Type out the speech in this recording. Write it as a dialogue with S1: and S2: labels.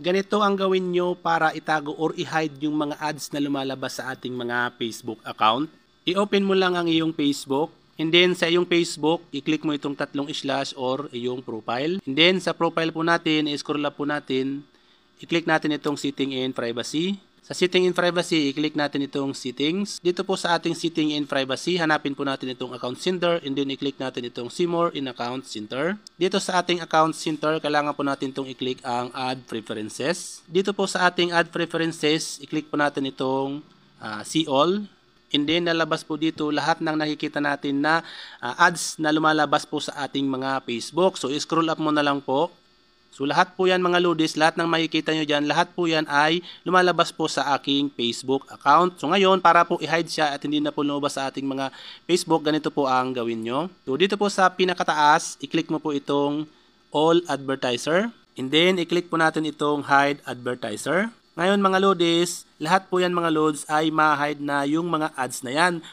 S1: Ganito ang gawin nyo para itago or i-hide yung mga ads na lumalabas sa ating mga Facebook account. I-open mo lang ang iyong Facebook. And then sa iyong Facebook, i-click mo itong tatlong slash or iyong profile. And then sa profile po natin, i-scroll up po natin, i-click natin itong setting and privacy. Sa setting and privacy, i-click natin itong settings. Dito po sa ating setting and privacy, hanapin po natin itong account center and then i-click natin itong see more in account center. Dito sa ating account center, kailangan po natin itong i-click ang add preferences. Dito po sa ating add preferences, i-click po natin itong see all. And then lalabas po dito lahat ng nakikita natin na ads na lumalabas po sa ating mga Facebook. So i-scroll up mo na lang po. So lahat po yan mga lodis, lahat ng makikita nyo dyan, lahat po yan ay lumalabas po sa aking Facebook account. So ngayon, para po i-hide siya at hindi na po lumabas sa ating mga Facebook, ganito po ang gawin nyo. So dito po sa pinakataas, i-click mo po itong All Advertiser. And then, i-click po natin itong Hide Advertiser. Ngayon mga lodis, lahat po yan mga lods ay ma-hide na yung mga ads na yan.